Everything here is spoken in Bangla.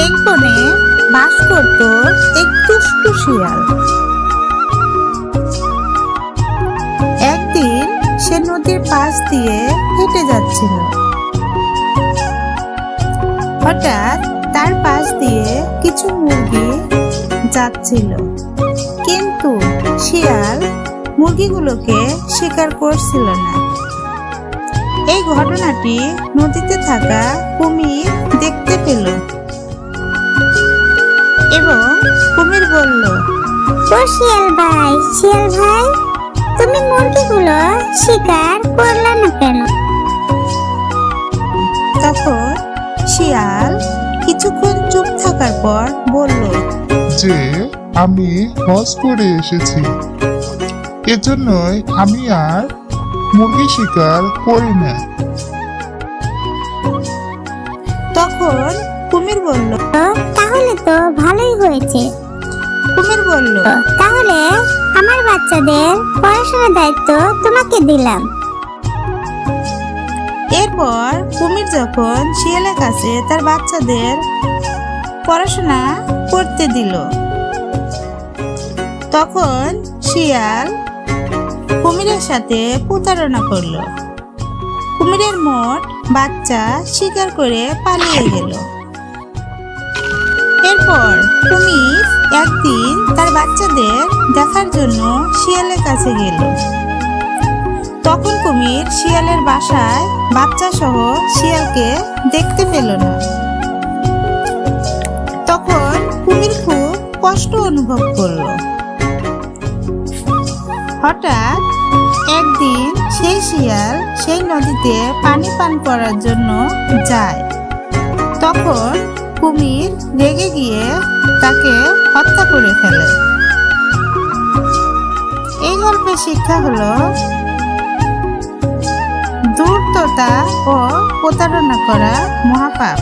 এক বনে বাস করত এক দুষ্টু শিয়াল। একদিন সে নদীর পাশ দিয়ে হেঁটে যাচ্ছিল। হঠাৎ তার পাশ দিয়ে কিছু মুরগি যাচ্ছিল, কিন্তু শিয়াল মুরগিগুলোকে শিকার করছিল না। এই ঘটনাটি নদীতে থাকা কুমির দেখতে পেল এবং কুমির বলল, ও শিয়াল ভাই, তুমি মুরগিগুলো শিকার করলে না কেন? তখন শিয়াল কিছুক্ষণ চুপ থাকার পর বলল যে আমি হজ করে এসেছি, এজন্যই আমি আর মুরগি শিকার করি না। তখন কুমির বলল, তাহলে তো ভালোই হয়েছে। কুমির বলল, তাহলে আমার বাচ্চাদের পড়াশোনার দায়িত্ব তোমাকে দিলাম। এরপর কুমির যখন শিয়ালের কাছে তার বাচ্চাদের পড়াশোনা করতে দিল, তখন শিয়াল কুমিরের সাথে প্রতারণা করলো। কুমিরের মোট বাচ্চা শিকার করে পালিয়ে গেল। এরপর কুমির একদিন তার বাচ্চাদের দেখার জন্য শিয়ালের কাছে গেল। তখন কুমির শিয়ালের বাসায় বাচ্চা সহ শিয়ালকে দেখতে পেল না। তখন কুমির খুব কষ্ট অনুভব করলো। হঠাৎ একদিন সেই শিয়াল সেই নদীতে পানি পান করার জন্য যায়। তখন কুমির রেগে গিয়ে তাকে হত্যা করে ফেলে। এই গল্পের শিক্ষা হলো, ধূর্ততা ও প্রতারণা করা মহাপাপ।